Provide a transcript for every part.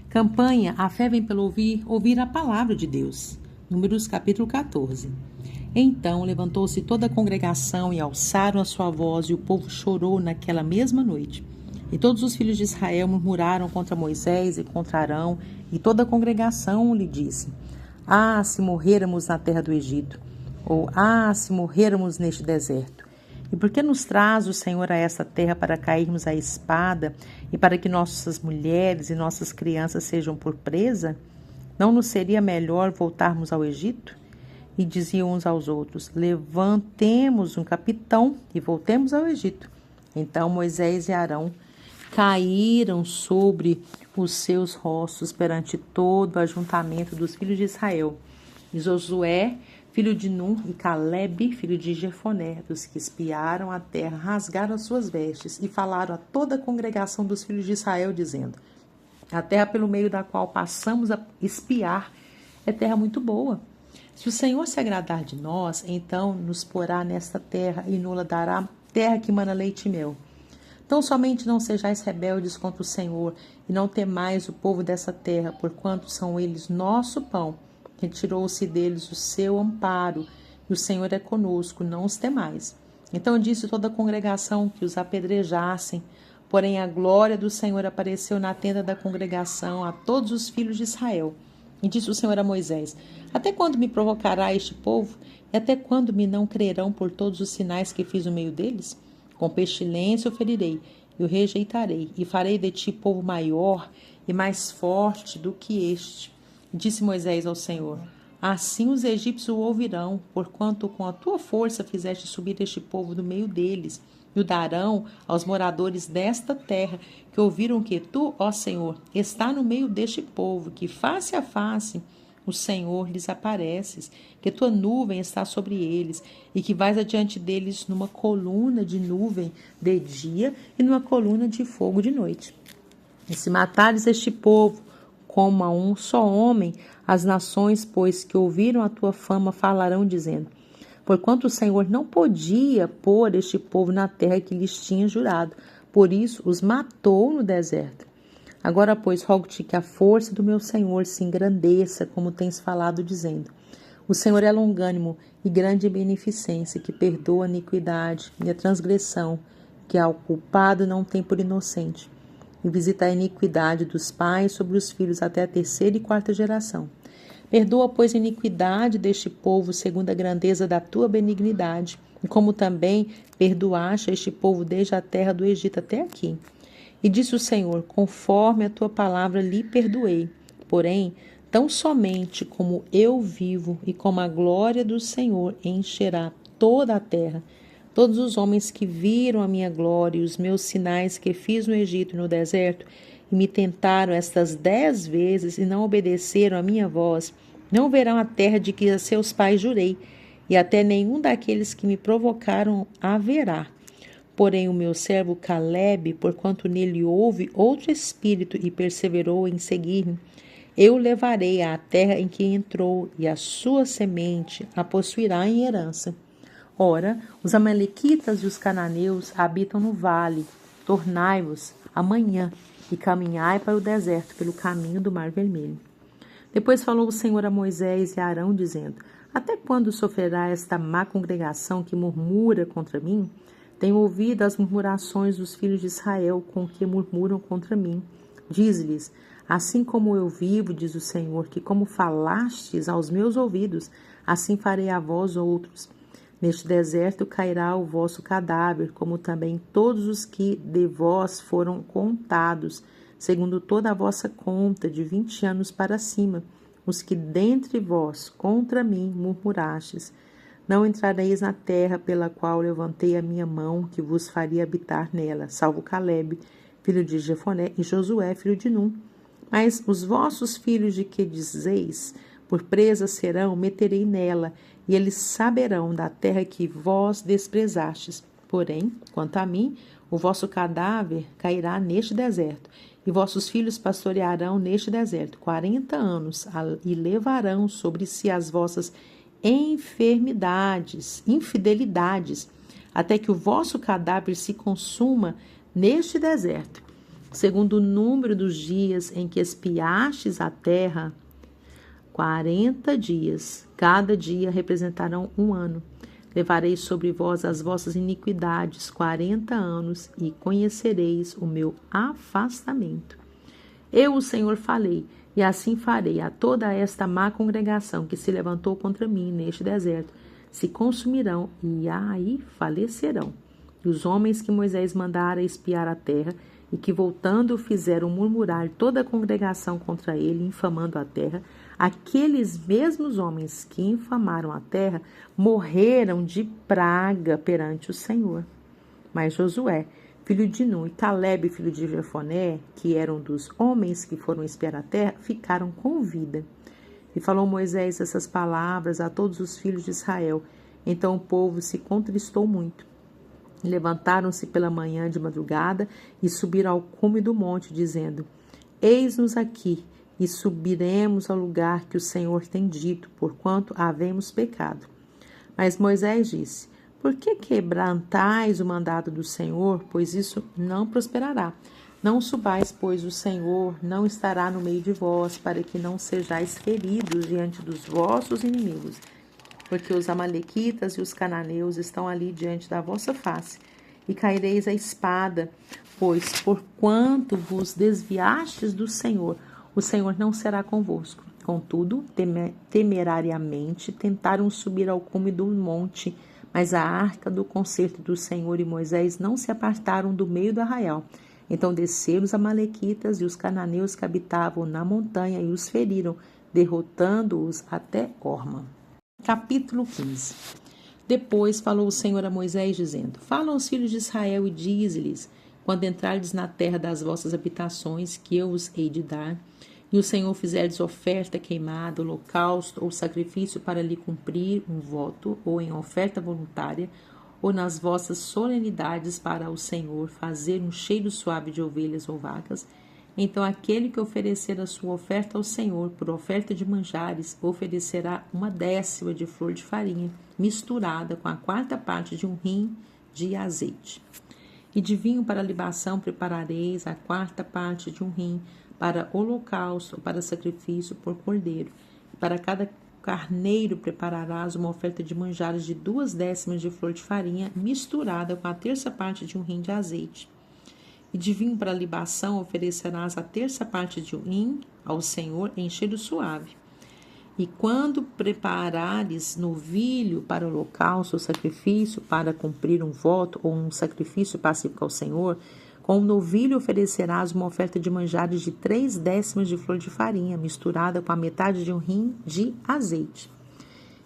Campanha, a fé vem pelo ouvir a palavra de Deus. Números capítulo 14. Então levantou-se toda a congregação e alçaram a sua voz, e o povo chorou naquela mesma noite. E todos os filhos de Israel murmuraram contra Moisés e contra Arão, e toda a congregação lhe disse: Ah, se morrêramos na terra do Egito! Ou, ah, se morrêramos neste deserto! E por que nos traz o Senhor a esta terra para cairmos à espada e para que nossas mulheres e nossas crianças sejam por presa? Não nos seria melhor voltarmos ao Egito? E diziam uns aos outros: Levantemos um capitão e voltemos ao Egito. Então Moisés e Arão caíram sobre os seus rostos perante todo o ajuntamento dos filhos de Israel. E Josué, filho de Num, e Calebe, filho de Jefoné, dos que espiaram a terra, rasgaram as suas vestes e falaram a toda a congregação dos filhos de Israel, dizendo: A terra pelo meio da qual passamos a espiar é terra muito boa. Se o Senhor se agradar de nós, então nos porá nesta terra e nos dará terra que mana leite e mel. Então somente não sejais rebeldes contra o Senhor, e não temais o povo dessa terra, porquanto são eles nosso pão. Retirou-se deles o seu amparo, e o Senhor é conosco, não os temais. Então disse toda a congregação que os apedrejassem, porém a glória do Senhor apareceu na tenda da congregação a todos os filhos de Israel. E disse o Senhor a Moisés: Até quando me provocará este povo? E até quando me não crerão por todos os sinais que fiz no meio deles? Com pestilência o ferirei, e o rejeitarei, e farei de ti povo maior e mais forte do que este. Disse Moisés ao Senhor: Assim os egípcios o ouvirão, porquanto com a tua força fizeste subir este povo do meio deles, e o darão aos moradores desta terra, que ouviram que tu, ó Senhor, está no meio deste povo, que face a face o Senhor lhes apareces, que tua nuvem está sobre eles, e que vais adiante deles numa coluna de nuvem de dia e numa coluna de fogo de noite. E se matares este povo como a um só homem, as nações, pois, que ouviram a tua fama, falarão, dizendo: Porquanto o Senhor não podia pôr este povo na terra que lhes tinha jurado, por isso os matou no deserto. Agora, pois, rogo-te que a força do meu Senhor se engrandeça, como tens falado, dizendo: O Senhor é longânimo e grande em beneficência, que perdoa a iniquidade e a transgressão, que ao culpado não tem por inocente, e visita a iniquidade dos pais sobre os filhos até a terceira e quarta geração. Perdoa, pois, a iniquidade deste povo segundo a grandeza da tua benignidade, e como também perdoaste a este povo desde a terra do Egito até aqui. E disse o Senhor: Conforme a tua palavra lhe perdoei. Porém, tão somente como eu vivo e como a glória do Senhor encherá toda a terra, todos os homens que viram a minha glória e os meus sinais que fiz no Egito e no deserto, e me tentaram estas 10 vezes e não obedeceram à minha voz, não verão a terra de que a seus pais jurei, e até nenhum daqueles que me provocaram a verá. Porém o meu servo Calebe, porquanto nele houve outro espírito e perseverou em seguir-me, eu levarei à terra em que entrou, e a sua semente a possuirá em herança. Ora, os amalequitas e os cananeus habitam no vale. Tornai-vos amanhã e caminhai para o deserto pelo caminho do Mar Vermelho. Depois falou o Senhor a Moisés e a Arão, dizendo: Até quando sofrerá esta má congregação que murmura contra mim? Tenho ouvido as murmurações dos filhos de Israel com que murmuram contra mim. Diz-lhes: Assim como eu vivo, diz o Senhor, que como falastes aos meus ouvidos, assim farei a vós outros. Neste deserto cairá o vosso cadáver, como também todos os que de vós foram contados, segundo toda a vossa conta, de 20 anos para cima, os que dentre vós contra mim murmurastes. Não entrareis na terra pela qual levantei a minha mão, que vos faria habitar nela, salvo Calebe, filho de Jefoné, e Josué, filho de Num. Mas os vossos filhos de que dizeis, por presa serão, meterei nela, e eles saberão da terra que vós desprezastes. Porém, quanto a mim, o vosso cadáver cairá neste deserto, e vossos filhos pastorearão neste deserto 40 anos, e levarão sobre si as vossas infidelidades, até que o vosso cadáver se consuma neste deserto. segundo o número dos dias em que espiastes a terra, 40 dias, cada dia representarão um ano. Levarei sobre vós as vossas iniquidades 40 anos e conhecereis o meu afastamento. Eu, o Senhor, falei, e assim farei a toda esta má congregação que se levantou contra mim neste deserto. Se consumirão e aí falecerão. E os homens que Moisés mandara espiar a terra, e que voltando fizeram murmurar toda a congregação contra ele, infamando a terra, aqueles mesmos homens que infamaram a terra morreram de praga perante o Senhor. Mas Josué, filho de Nun, e Calebe, filho de Jefoné, que eram dos homens que foram espiar a terra, ficaram com vida. E falou Moisés essas palavras a todos os filhos de Israel. Então o povo se contristou muito. Levantaram-se pela manhã de madrugada e subiram ao cume do monte, dizendo: Eis-nos aqui, e subiremos ao lugar que o Senhor tem dito, porquanto havemos pecado. Mas Moisés disse: Por que quebrantais o mandado do Senhor? Pois isso não prosperará. Não subais, pois o Senhor não estará no meio de vós, para que não sejais feridos diante dos vossos inimigos. Porque os amalequitas e os cananeus estão ali diante da vossa face, e caireis a espada, pois porquanto vos desviastes do Senhor, o Senhor não será convosco. Contudo, temerariamente tentaram subir ao cume do monte, mas a arca do concerto do Senhor e Moisés não se apartaram do meio do arraial. Então desceram os amalequitas e os cananeus que habitavam na montanha e os feriram, derrotando-os até Horma. Capítulo 15. Depois falou o Senhor a Moisés, dizendo: Fala aos filhos de Israel e dize-lhes, quando entrardes na terra das vossas habitações, que eu os hei de dar, e o Senhor fizerdes oferta queimada, holocausto ou sacrifício para lhe cumprir um voto, ou em oferta voluntária, ou nas vossas solenidades para o Senhor fazer um cheiro suave de ovelhas ou vacas, então aquele que oferecer a sua oferta ao Senhor por oferta de manjares, oferecerá 1/10 de flor de farinha, misturada com a 4ª parte de um rim de azeite. E de vinho para libação preparareis a 4ª parte de um rim, para holocausto, para sacrifício por cordeiro. E para cada carneiro prepararás uma oferta de manjares de 2/10 de flor de farinha, misturada com a 1/3 parte de um rim de azeite. E de vinho para libação oferecerás a 1/3 parte de um hin ao Senhor em cheiro suave. E quando preparares novilho para holocausto ou sacrifício, para cumprir um voto ou um sacrifício pacífico ao Senhor, com o novilho oferecerás uma oferta de manjares de 3/10 de flor de farinha, misturada com a metade de um rim de azeite.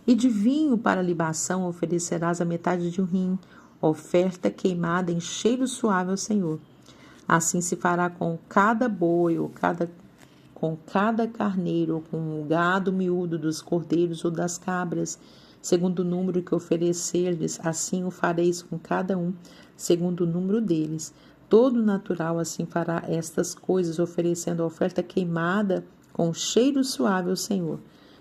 E de vinho para libação oferecerás a metade de um rim, oferta queimada em cheiro suave ao Senhor. Assim se fará com cada boi, ou com cada carneiro, ou com o gado miúdo dos cordeiros ou das cabras, segundo o número que oferecerdes, assim o fareis com cada um, segundo o número deles. Todo natural assim fará estas coisas, oferecendo a oferta queimada com cheiro suave ao Senhor.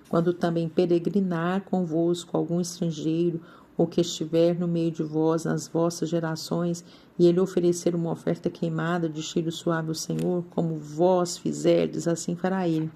Quando também peregrinar convosco algum estrangeiro, ou que estiver no meio de vós nas vossas gerações, e ele oferecer uma oferta queimada de cheiro suave ao Senhor, como vós fizerdes, assim fará ele.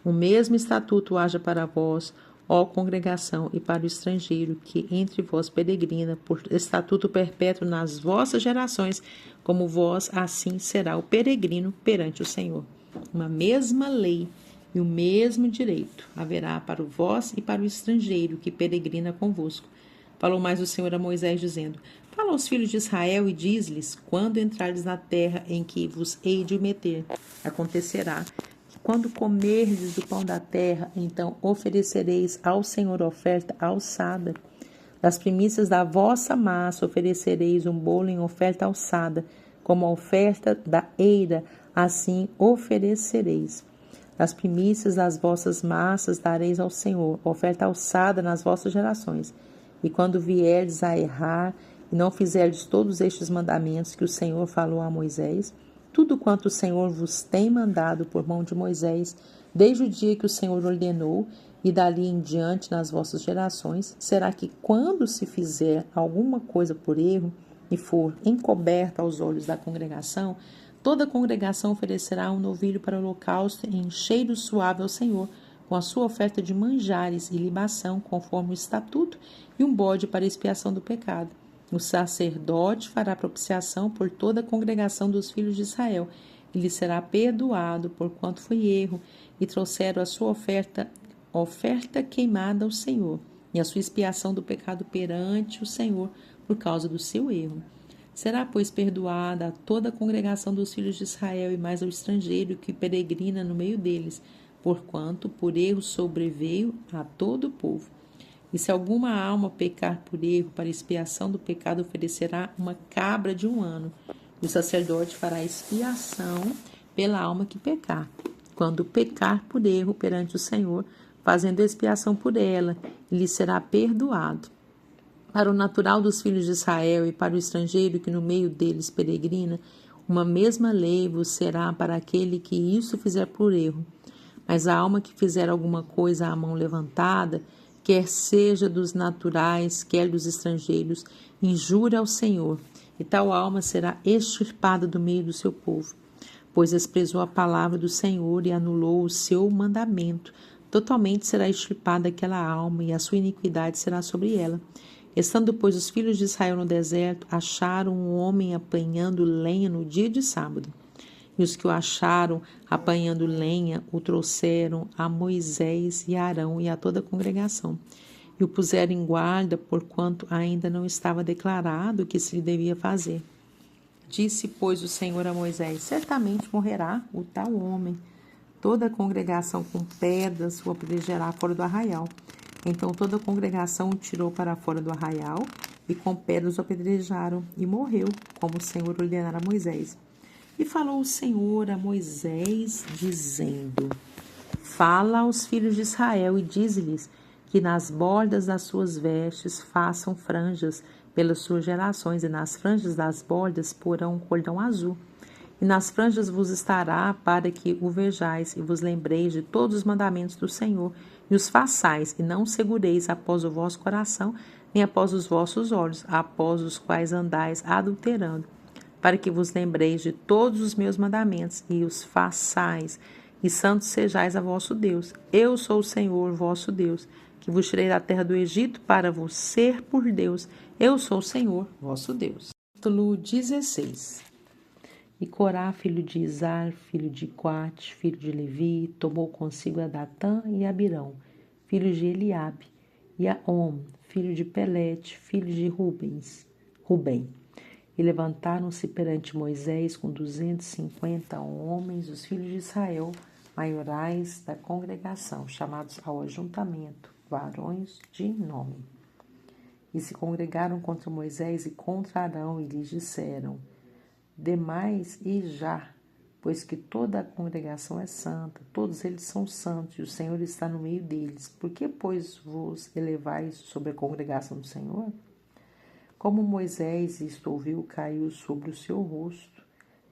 O mesmo estatuto haja para vós, ó congregação, e para o estrangeiro que entre vós peregrina, por estatuto perpétuo nas vossas gerações, como vós, assim será o peregrino perante o Senhor. Uma mesma lei e o mesmo direito haverá para o vós e para o estrangeiro que peregrina convosco. Falou mais o Senhor a Moisés, dizendo: Fala aos filhos de Israel e diz-lhes, quando entrardes na terra em que vos hei de meter, acontecerá que quando comerdes do pão da terra, então oferecereis ao Senhor oferta alçada. Das primícias da vossa massa oferecereis um bolo em oferta alçada, como a oferta da eira, assim oferecereis. Das primícias das vossas massas dareis ao Senhor, oferta alçada nas vossas gerações. E quando vierdes a errar, e não fizerdes todos estes mandamentos que o Senhor falou a Moisés, tudo quanto o Senhor vos tem mandado por mão de Moisés, desde o dia que o Senhor ordenou, e dali em diante nas vossas gerações, será que quando se fizer alguma coisa por erro, e for encoberta aos olhos da congregação, Toda a congregação oferecerá um novilho para o holocausto em cheiro suave ao Senhor, com a sua oferta de manjares e libação, conforme o estatuto, e um bode para expiação do pecado. O sacerdote fará propiciação por toda a congregação dos filhos de Israel, e lhe será perdoado por quanto foi erro, e trouxeram a sua oferta queimada ao Senhor, e a sua expiação do pecado perante o Senhor, por causa do seu erro. Será, pois, perdoada a toda a congregação dos filhos de Israel e mais ao estrangeiro que peregrina no meio deles, porquanto por erro sobreveio a todo o povo. E se alguma alma pecar por erro, para expiação do pecado oferecerá uma cabra de 1 ano. E o sacerdote fará expiação pela alma que pecar, quando pecar por erro perante o Senhor, fazendo expiação por ela, e lhe será perdoado. Para o natural dos filhos de Israel e para o estrangeiro que no meio deles peregrina, uma mesma lei vos será para aquele que isso fizer por erro. Mas a alma que fizer alguma coisa à mão levantada, quer seja dos naturais, quer dos estrangeiros, injúria ao Senhor, e tal alma será extirpada do meio do seu povo, pois desprezou a palavra do Senhor e anulou o seu mandamento. Totalmente será extirpada aquela alma, e a sua iniquidade será sobre ela. Estando, pois, os filhos de Israel no deserto, acharam um homem apanhando lenha no dia de sábado. E os que o acharam apanhando lenha o trouxeram a Moisés e a Arão e a toda a congregação. E o puseram em guarda, porquanto ainda não estava declarado o que se lhe devia fazer. Disse, pois, o Senhor a Moisés: certamente morrerá o tal homem. Toda a congregação com pedras o apedrejará fora do arraial. Então toda a congregação o tirou para fora do arraial, e com pedras o apedrejaram, e morreu, como o Senhor ordenara a Moisés. E falou o Senhor a Moisés, dizendo: fala aos filhos de Israel, e dize-lhes que nas bordas das suas vestes façam franjas pelas suas gerações, e nas franjas das bordas porão um cordão azul. E nas franjas vos estará, para que o vejais, e vos lembreis de todos os mandamentos do Senhor, e os façais, e não os segureis após o vosso coração, nem após os vossos olhos, após os quais andais adulterando, para que vos lembreis de todos os meus mandamentos, e os façais, e santos sejais a vosso Deus. Eu sou o Senhor, vosso Deus, que vos tirei da terra do Egito para vos ser por Deus. Eu sou o Senhor, vosso Deus. Capítulo 16. E Corá, filho de Izar, filho de Coate, filho de Levi, tomou consigo a Datã e Abirão, filhos de Eliabe, e a Om, filho de Pelete, filho de Rubem. E levantaram-se perante Moisés com 250 homens, os filhos de Israel, maiorais da congregação, chamados ao ajuntamento, varões de nome. E se congregaram contra Moisés e contra Arão, e lhes disseram: demais e já, pois que toda a congregação é santa, todos eles são santos, e o Senhor está no meio deles. Por que, pois, vos elevais sobre a congregação do Senhor? Como Moisés isto ouviu, caiu sobre o seu rosto,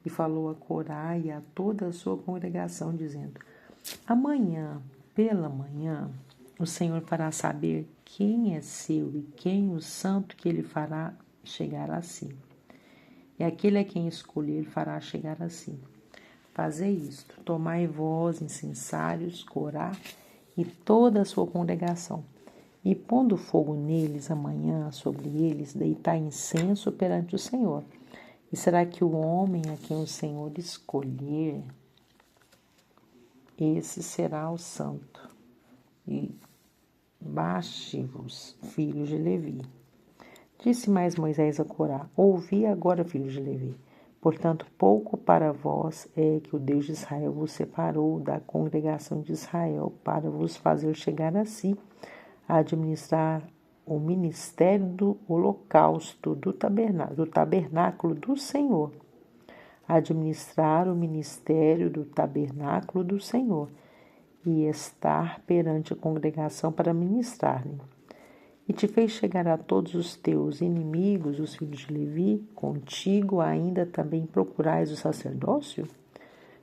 e falou a Corá e a toda a sua congregação, dizendo: amanhã, pela manhã, o Senhor fará saber quem é seu e quem o santo que ele fará chegar a si. E aquele a quem escolher fará chegar a si. Fazei isto: tomai vós, incensários, Corá e toda a sua congregação, e pondo fogo neles amanhã, sobre eles, deitai incenso perante o Senhor. E será que o homem a quem o Senhor escolher, esse será o santo. E baixe-vos, filhos de Levi. Disse mais Moisés a Corá: ouvi agora, filhos de Levi. Portanto, pouco para vós é que o Deus de Israel vos separou da congregação de Israel para vos fazer chegar a si, a administrar o ministério do holocausto do tabernáculo do Senhor. Administrar o ministério do tabernáculo do Senhor e estar perante a congregação para ministrar-lhe. E te fez chegar a todos os teus inimigos, os filhos de Levi, contigo ainda também procurais o sacerdócio?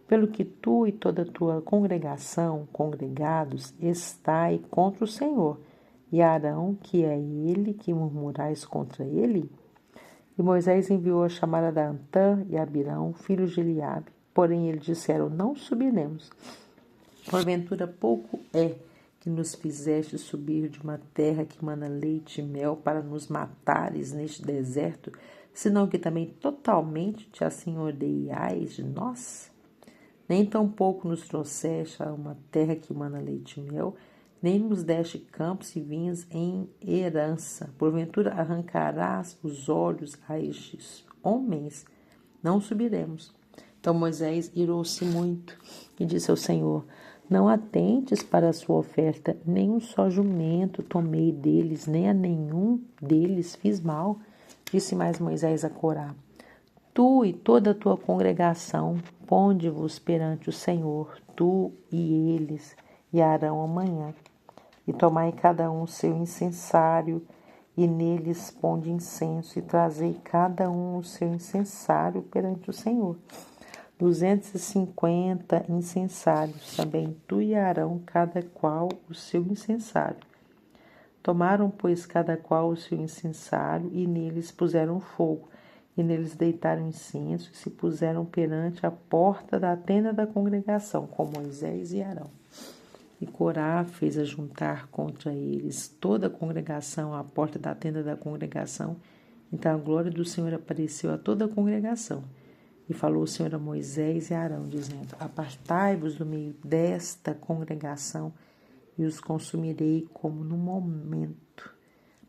Pelo que tu e toda a tua congregação, congregados, estai contra o Senhor, e Arão, que é ele, que murmurais contra ele? E Moisés enviou a chamar a Datã e Abirão, filhos de Eliabe. Porém, eles disseram: Não subiremos. Porventura, pouco é que nos fizeste subir de uma terra que mana leite e mel para nos matares neste deserto, senão que também totalmente te assenhoreais de nós? Nem tampouco nos trouxeste a uma terra que mana leite e mel, nem nos deste campos e vinhas em herança. Porventura arrancarás os olhos a estes homens? Não subiremos. Então Moisés irou-se muito e disse ao Senhor: Não atentes para a sua oferta, nem um só jumento tomei deles, nem a nenhum deles fiz mal. Disse mais Moisés a Corá: Tu e toda a tua congregação, ponde-vos perante o Senhor, tu e eles, e Arão amanhã. E tomai cada um seu incensário, e neles ponde incenso, e trazei cada um o seu incensário perante o Senhor. 250 incensários, também tu e Arão, cada qual o seu incensário. Tomaram, pois, cada qual o seu incensário, e neles puseram fogo, e neles deitaram incenso, e se puseram perante a porta da tenda da congregação, com Moisés e Arão. E Corá fez ajuntar contra eles toda a congregação à porta da tenda da congregação. Então a glória do Senhor apareceu a toda a congregação. E falou o Senhor a Moisés e a Arão, dizendo: Apartai-vos do meio desta congregação, e os consumirei como no momento.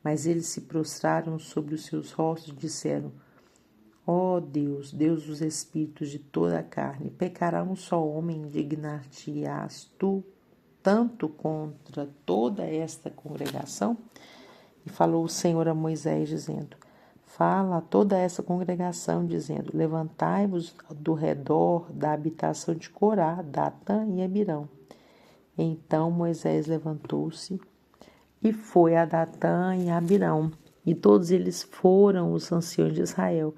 Mas eles se prostraram sobre os seus rostos e disseram: Ó Deus, Deus dos espíritos de toda a carne, pecará um só homem, indignar-te-ás tu tanto contra toda esta congregação? E falou o Senhor a Moisés, dizendo: Fala a toda essa congregação, dizendo: Levantai-vos do redor da habitação de Corá, Datã e Abirão. Então Moisés levantou-se e foi a Datã e Abirão, e todos eles foram os anciãos de Israel.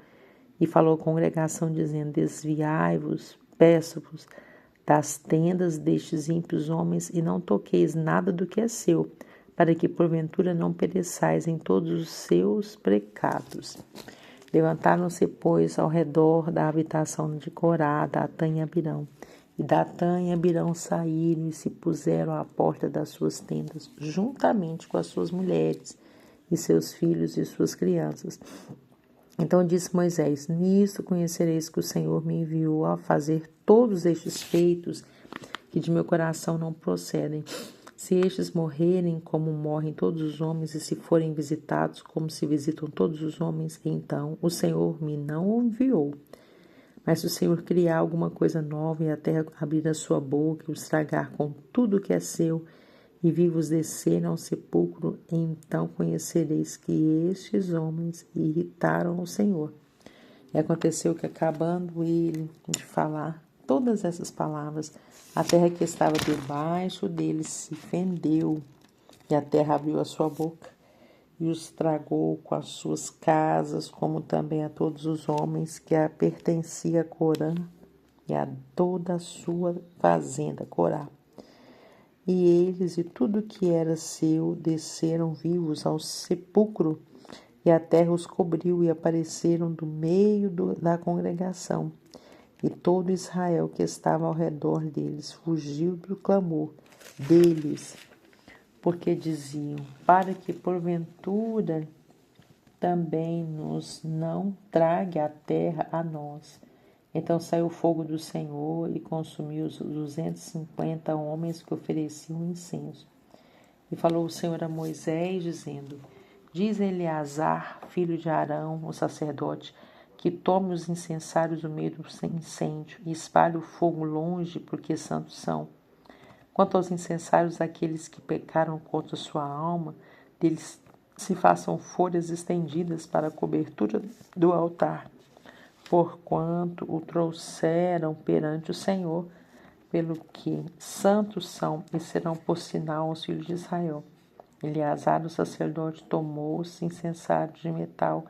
E falou à congregação, dizendo: Desviai-vos, peço-vos, das tendas destes ímpios homens, e não toqueis nada do que é seu, para que porventura não pereçais em todos os seus pecados. Levantaram-se, pois, ao redor da habitação de Corá, Datã e Abirão. E Datã e Abirão saíram e se puseram à porta das suas tendas, juntamente com as suas mulheres, e seus filhos e suas crianças. Então disse Moisés: Nisto conhecereis que o Senhor me enviou a fazer todos estes feitos que de meu coração não procedem. Se estes morrerem como morrem todos os homens, e se forem visitados como se visitam todos os homens, então o Senhor me não enviou. Mas se o Senhor criar alguma coisa nova, e a terra abrir a sua boca e os tragar com tudo o que é seu, e vivos descerem ao sepulcro, então conhecereis que estes homens irritaram o Senhor. E aconteceu que, acabando ele de falar todas essas palavras, a terra que estava debaixo deles se fendeu, e a terra abriu a sua boca e os tragou com as suas casas, como também a todos os homens que a pertencia a Corã e a toda a sua fazenda, Corá. E eles e tudo que era seu desceram vivos ao sepulcro, e a terra os cobriu, e apareceram do meio da congregação. E todo Israel que estava ao redor deles fugiu do clamor deles, porque diziam: para que porventura também nos não trague a terra a nós. Então saiu o fogo do Senhor e consumiu os 250 homens que ofereciam incenso. E falou o Senhor a Moisés, dizendo: Diz a Eleazar, filho de Arão, o sacerdote, que tome os incensários do meio do incêndio e espalhe o fogo longe, porque santos são. Quanto aos incensários daqueles que pecaram contra sua alma, deles se façam folhas estendidas para a cobertura do altar, porquanto o trouxeram perante o Senhor, pelo que santos são e serão por sinal aos filhos de Israel. Eleazar, o sacerdote, tomou os incensários de metal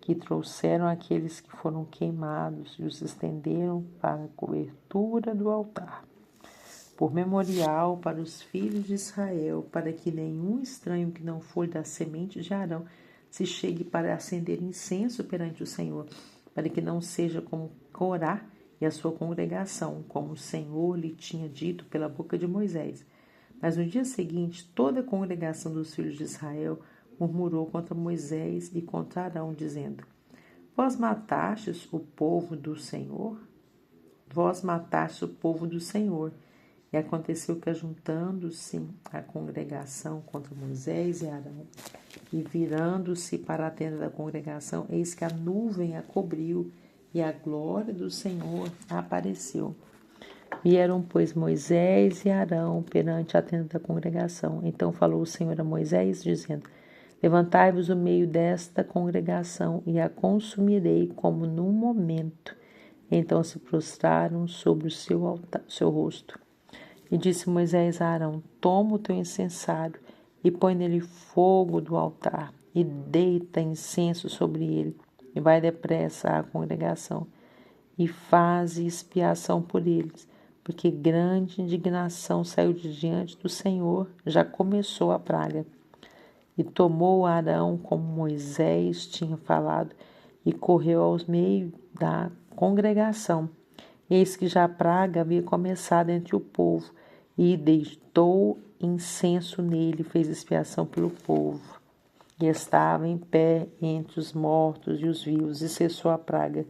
que trouxeram aqueles que foram queimados e os estenderam para a cobertura do altar, por memorial para os filhos de Israel, para que nenhum estranho que não for da semente de Arão se chegue para acender incenso perante o Senhor, para que não seja como Corá e a sua congregação, como o Senhor lhe tinha dito pela boca de Moisés. Mas no dia seguinte, toda a congregação dos filhos de Israel murmurou contra Moisés e contra Arão, dizendo: Vós matastes o povo do Senhor? Vós matastes o povo do Senhor. E aconteceu que, ajuntando-se a congregação contra Moisés e Arão, e virando-se para a tenda da congregação, eis que a nuvem a cobriu, e a glória do Senhor apareceu. Vieram, pois, Moisés e Arão perante a tenda da congregação. Então falou o Senhor a Moisés, dizendo: Levantai-vos no meio desta congregação, e a consumirei como num momento. Então se prostraram sobre o seu rosto. E disse Moisés a Arão: Toma o teu incensário e põe nele fogo do altar, e deita incenso sobre ele, e vai depressa à congregação, e faze expiação por eles, porque grande indignação saiu de diante do Senhor, já começou a praga. E tomou Arão como Moisés tinha falado, e correu aos meios da congregação. Eis que já a praga havia começado entre o povo, e deitou incenso nele, fez expiação pelo povo. E estava em pé entre os mortos e os vivos, e cessou a praga.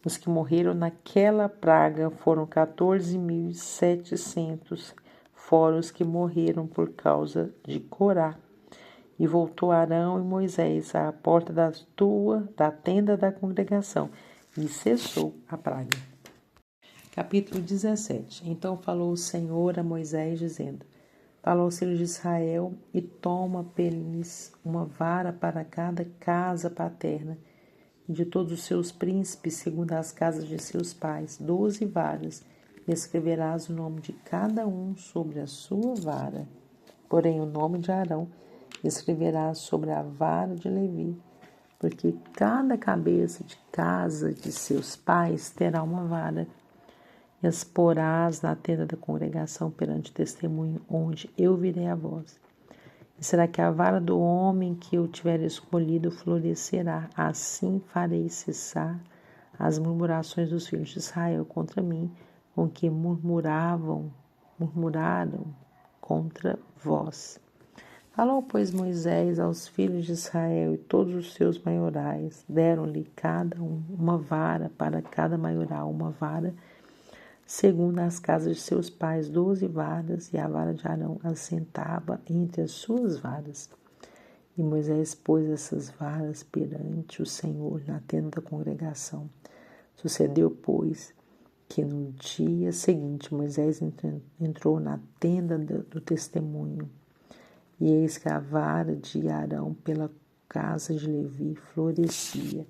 Os que morreram naquela praga foram 14.700, fora os que morreram por causa de Corá. E voltou Arão e Moisés à porta da tenda da congregação, e cessou a praga. Capítulo 17. Então falou o Senhor a Moisés, dizendo: Fala aos filhos de Israel, e toma peles uma vara para cada casa paterna, e de todos os seus príncipes, segundo as casas de seus pais, 12 varas, e escreverás o nome de cada um sobre a sua vara. Porém, o nome de Arão escreverás sobre a vara de Levi, porque cada cabeça de casa de seus pais terá uma vara. E as porás na tenda da congregação perante o testemunho, onde eu virei a voz. E será que a vara do homem que eu tiver escolhido florescerá? Assim farei cessar as murmurações dos filhos de Israel contra mim, com que murmuraram contra vós. Falou, pois, Moisés aos filhos de Israel, e todos os seus maiorais deram-lhe cada um uma vara, para cada maioral uma vara, segundo as casas de seus pais, 12 varas, e a vara de Arão assentava entre as suas varas. E Moisés pôs essas varas perante o Senhor na tenda da congregação. Sucedeu, pois, que no dia seguinte Moisés entrou na tenda do testemunho, e eis que a vara de Arão pela casa de Levi florescia,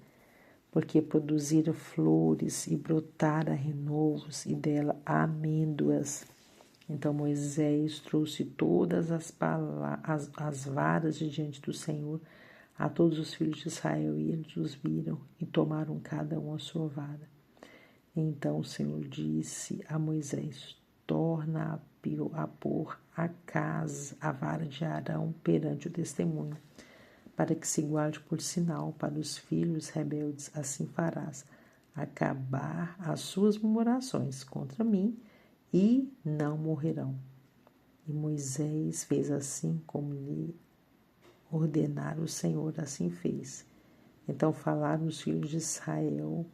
porque produzira flores e brotara renovos, e dela amêndoas. Então Moisés trouxe todas as varas de diante do Senhor a todos os filhos de Israel, e eles os viram, e tomaram cada um a sua vara. Então o Senhor disse a Moisés: Torna a pôr a vara de Arão perante o testemunho, para que se guarde por sinal para os filhos rebeldes. Assim farás acabar as suas murmurações contra mim, e não morrerão. E Moisés fez assim como lhe ordenara o Senhor, assim fez. Então falaram os filhos de Israel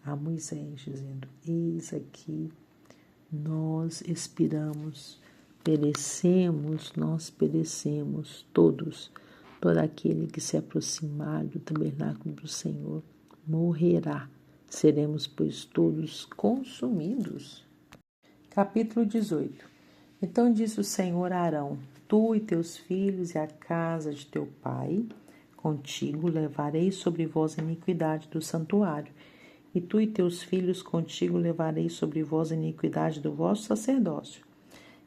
a Moisés, dizendo: Eis aqui, nós expiramos, nós perecemos todos. Todo aquele que se aproximar do tabernáculo do Senhor morrerá. Seremos, pois, todos consumidos. Capítulo 18. Então disse o Senhor a Arão: Tu e teus filhos e a casa de teu pai contigo levarei sobre vós a iniquidade do santuário, e tu e teus filhos contigo levarei sobre vós a iniquidade do vosso sacerdócio.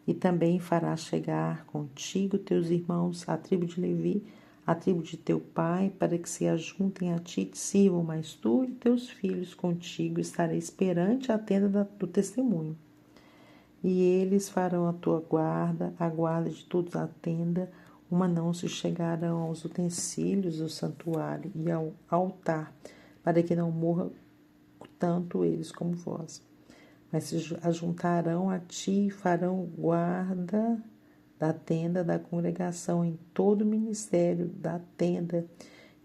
E também farás chegar contigo teus irmãos, a tribo de Levi, a tribo de teu pai, para que se ajuntem a ti e te sirvam, mas tu e teus filhos contigo estareis perante a tenda do testemunho. E eles farão a tua guarda, a guarda de todos a tenda, não se chegarão aos utensílios do santuário e ao altar, para que não morra tanto eles como vós. Mas se ajuntarão a ti e farão guarda da tenda da congregação em todo o ministério da tenda,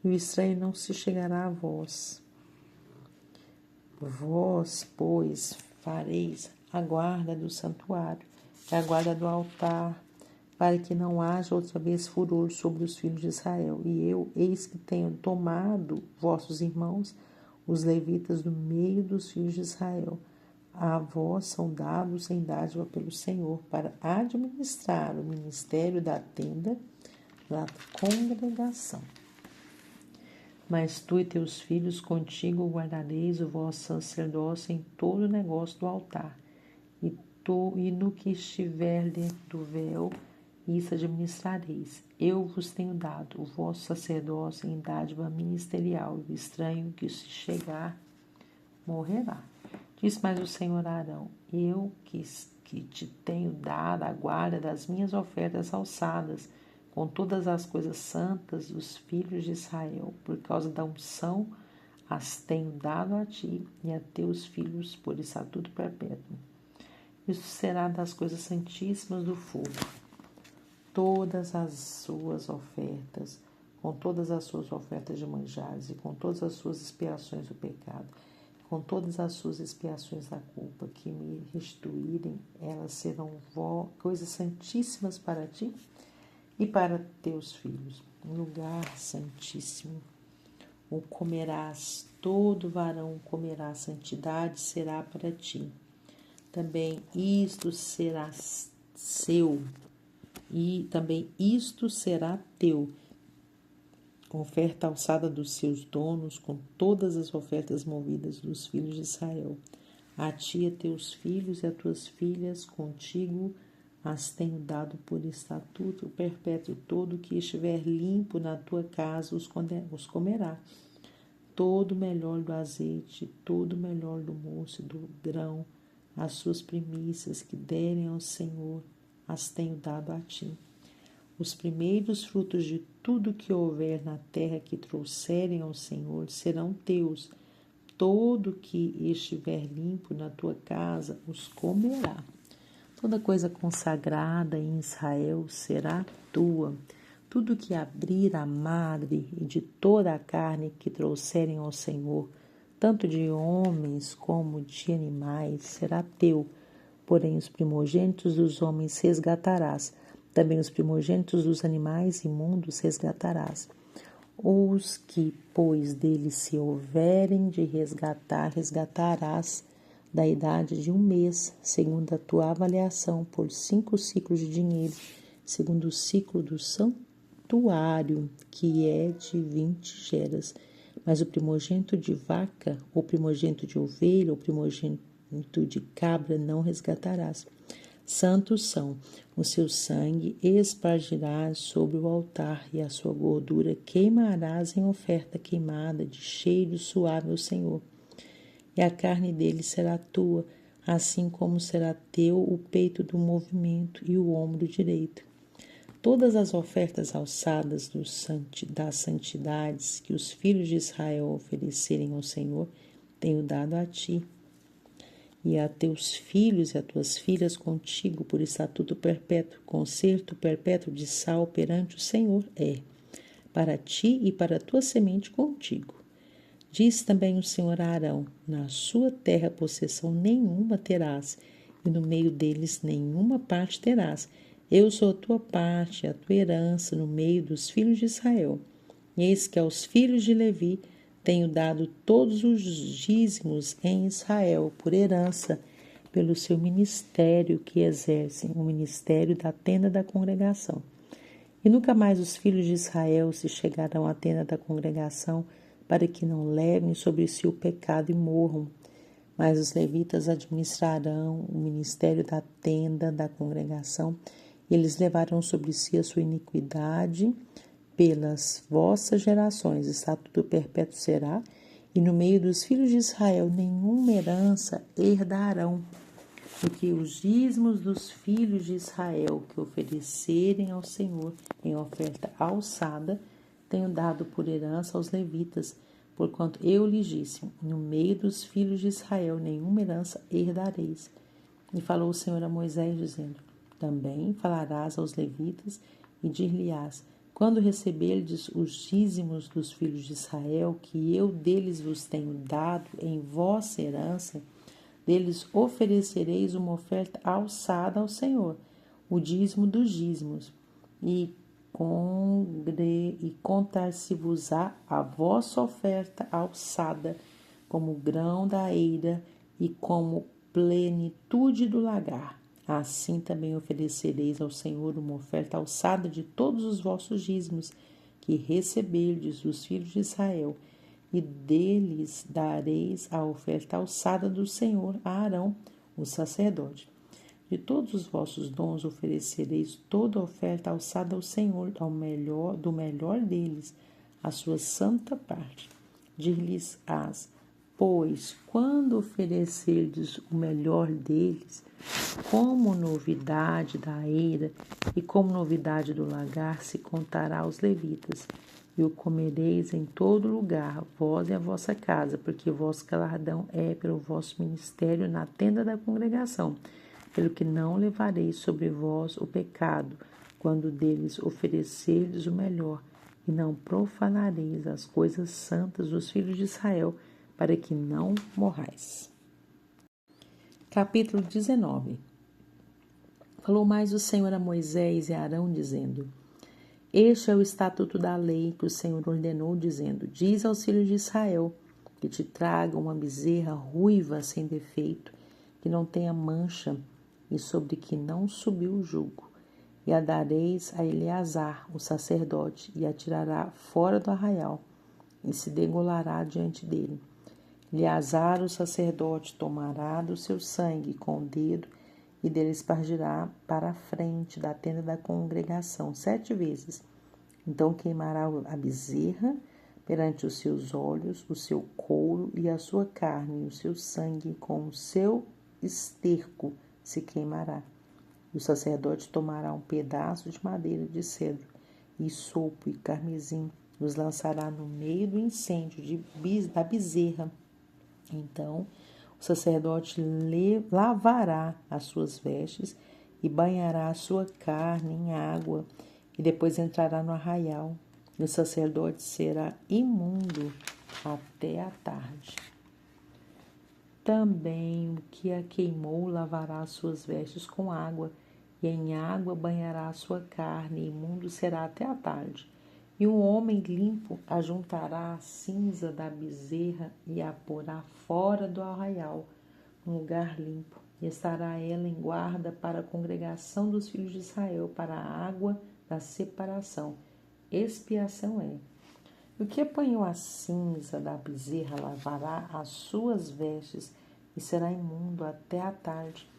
e o estranho não se chegará a vós. Vós, pois, fareis a guarda do santuário e a guarda do altar, para que não haja outra vez furor sobre os filhos de Israel. E eu, eis que tenho tomado vossos irmãos, os levitas, do meio dos filhos de Israel. A vós são dados em dádiva pelo Senhor, para administrar o ministério da tenda da congregação. Mas tu e teus filhos contigo guardareis o vosso sacerdócio em todo o negócio do altar, e no que estiver dentro do véu, isso administrareis. Eu vos tenho dado o vosso sacerdócio em dádiva ministerial, e o estranho que se chegar morrerá. Diz mais o Senhor a Arão: eu que te tenho dado a guarda das minhas ofertas alçadas, com todas as coisas santas dos filhos de Israel, por causa da unção, as tenho dado a ti e a teus filhos por estatuto perpétuo. Isso será das coisas santíssimas do fogo. Todas as suas ofertas, com todas as suas ofertas de manjares e com todas as suas expiações do pecado, com todas as suas expiações da culpa que me restituírem, elas serão coisas santíssimas para ti e para teus filhos. Um lugar santíssimo. O comerás, todo varão comerá, santidade será para ti. Também isto será seu, e também isto será teu. Oferta alçada dos seus donos, com todas as ofertas movidas dos filhos de Israel. A ti, a teus filhos e a tuas filhas, contigo as tenho dado por estatuto perpétuo. Todo que estiver limpo na tua casa os comerá. Todo o melhor do azeite, todo o melhor do moço e do grão, as suas primícias que derem ao Senhor, as tenho dado a ti. Os primeiros frutos de tudo que houver na terra que trouxerem ao Senhor serão teus. Todo que estiver limpo na tua casa os comerá. Toda coisa consagrada em Israel será tua. Tudo que abrir a madre e de toda a carne que trouxerem ao Senhor, tanto de homens como de animais, será teu. Porém, os primogênitos dos homens resgatarás. Também os primogênitos dos animais imundos resgatarás. Os que, pois, deles se houverem de resgatar, resgatarás da idade de 1 mês, segundo a tua avaliação, por 5 ciclos de dinheiro, segundo o ciclo do santuário, que é de 20 geras. Mas o primogênito de vaca, ou primogênito de ovelha, ou primogênito de cabra não resgatarás. Santos são, o seu sangue espargirás sobre o altar, e a sua gordura queimarás em oferta queimada de cheiro suave ao Senhor. E a carne dele será tua, assim como será teu o peito do movimento e o ombro direito. Todas as ofertas alçadas das santidades que os filhos de Israel oferecerem ao Senhor, tenho dado a ti e a teus filhos e a tuas filhas contigo por estatuto perpétuo, concerto perpétuo de sal perante o Senhor é, para ti e para a tua semente contigo. Diz também o Senhor a Arão: na sua terra possessão nenhuma terás, e no meio deles nenhuma parte terás. Eu sou a tua parte, a tua herança no meio dos filhos de Israel. E eis que aos filhos de Levi tenho dado todos os dízimos em Israel por herança, pelo seu ministério que exercem, o ministério da tenda da congregação. E nunca mais os filhos de Israel se chegarão à tenda da congregação, para que não levem sobre si o pecado e morram. Mas os levitas administrarão o ministério da tenda da congregação, e eles levarão sobre si a sua iniquidade pelas vossas gerações. Estatuto perpétuo será, e no meio dos filhos de Israel nenhuma herança herdarão. porque os dízimos dos filhos de Israel que oferecerem ao Senhor em oferta alçada, tenho dado por herança aos levitas, porquanto eu lhes disse, no meio dos filhos de Israel nenhuma herança herdareis. E falou o Senhor a Moisés, dizendo, também falarás aos levitas e dir-lhe-ás, quando receberdes os dízimos dos filhos de Israel, que eu deles vos tenho dado em vossa herança, deles oferecereis uma oferta alçada ao Senhor, o dízimo dos dízimos, e contar-se-vos-á a vossa oferta alçada, como o grão da eira e como plenitude do lagar. Assim também oferecereis ao Senhor uma oferta alçada de todos os vossos dízimos que receberdes dos filhos de Israel, e deles dareis a oferta alçada do Senhor a Arão, o sacerdote. De todos os vossos dons oferecereis toda a oferta alçada ao Senhor, do melhor deles, a sua santa parte. Dir-lhes-ás, pois, quando oferecerdes o melhor deles, como novidade da eira e como novidade do lagar, se contará aos levitas, e o comereis em todo lugar, vós e a vossa casa, porque o vosso galardão é pelo vosso ministério na tenda da congregação, pelo que não levareis sobre vós o pecado, quando deles oferecerdes o melhor, e não profanareis as coisas santas dos filhos de Israel, para que não morrais. Capítulo 19. Falou mais o Senhor a Moisés e a Arão, dizendo, este é o estatuto da lei que o Senhor ordenou, dizendo, diz aos filhos de Israel, que te tragam uma bezerra ruiva sem defeito, que não tenha mancha, e sobre que não subiu o jugo, e a dareis a Eleazar, o sacerdote, e a tirará fora do arraial, e se degolará diante dele. Eleazar, o sacerdote, tomará do seu sangue com o dedo, e dele espargirá para a frente da tenda da congregação 7 vezes. Então queimará a bezerra perante os seus olhos, o seu couro e a sua carne, e o seu sangue com o seu esterco se queimará. O sacerdote tomará um pedaço de madeira de cedro, e sopo e carmesim, os lançará no meio do incêndio da bezerra. Então o sacerdote lavará as suas vestes e banhará a sua carne em água, e depois entrará no arraial, e o sacerdote será imundo até a tarde. Também o que a queimou lavará as suas vestes com água, e em água banhará a sua carne, e imundo será até a tarde. E um homem limpo ajuntará a cinza da bezerra e a porá fora do arraial, num lugar limpo, e estará ela em guarda para a congregação dos filhos de Israel, para a água da separação. Expiação é. O que apanhou a cinza da bezerra lavará as suas vestes e será imundo até a tarde.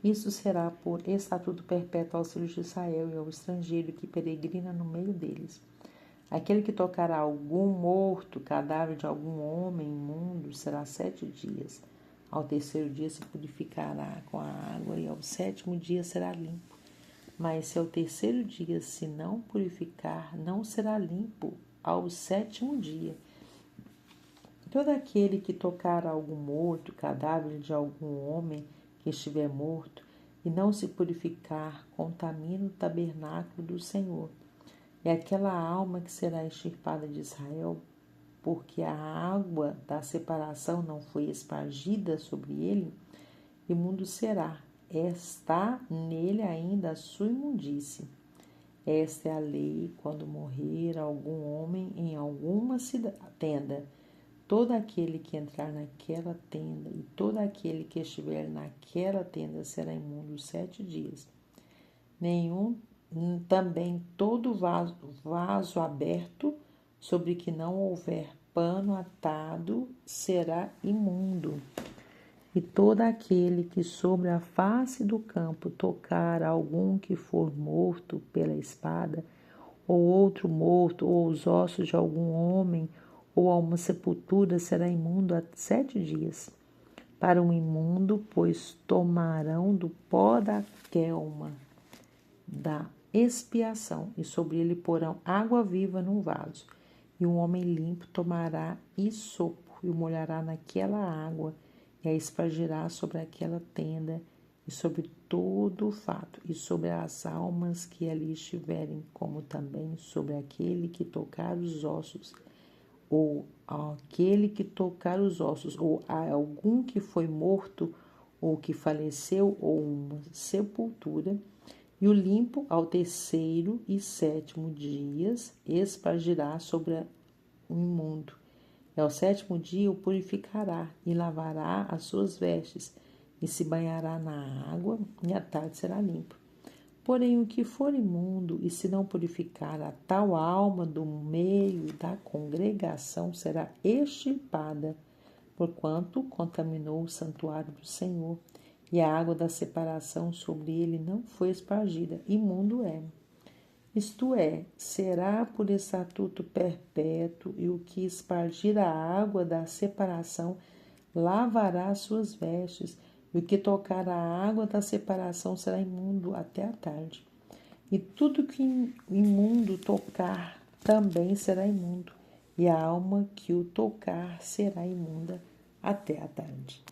Isso será por estatuto perpétuo aos filhos de Israel e ao estrangeiro que peregrina no meio deles. Aquele que tocará algum morto, cadáver de algum homem imundo, será 7 dias. Ao 3º dia se purificará com a água e ao 7º dia será limpo. Mas se ao 3º dia se não purificar, não será limpo ao 7º dia. Todo aquele que tocar algum morto, cadáver de algum homem que estiver morto, e não se purificar, contamina o tabernáculo do Senhor. E aquela alma que será extirpada de Israel, porque a água da separação não foi espargida sobre ele, imundo será. Está nele ainda a sua imundície. Esta é a lei quando morrer algum homem em alguma tenda. Todo aquele que entrar naquela tenda e todo aquele que estiver naquela tenda será imundo 7 dias. Também todo vaso aberto, sobre que não houver pano atado, será imundo. E todo aquele que sobre a face do campo tocar algum que for morto pela espada, ou outro morto, ou os ossos de algum homem, ou a uma sepultura, será imundo há 7 dias. para o imundo, pois tomarão do pó da quelma da expiação, e sobre ele porão água viva num vaso. E um homem limpo tomará isopo e o molhará naquela água, e a espargirá sobre aquela tenda, e sobre todo o fato, e sobre as almas que ali estiverem, como também sobre aquele que tocar os ossos, ou aquele que tocar os ossos, ou a algum que foi morto, ou que faleceu, ou uma sepultura. E o limpo ao terceiro e sétimo dias espargirá sobre o imundo. E ao sétimo dia o purificará e lavará as suas vestes e se banhará na água, e à tarde será limpo. Porém, o que for imundo e se não purificar, a tal alma do meio da congregação será extirpada, porquanto contaminou o santuário do Senhor, e a água da separação sobre ele não foi espargida, imundo é. Isto é, será por estatuto perpétuo, e o que espargir a água da separação lavará suas vestes, e o que tocar a água da separação será imundo até a tarde. E tudo que imundo tocar também será imundo, e a alma que o tocar será imunda até a tarde.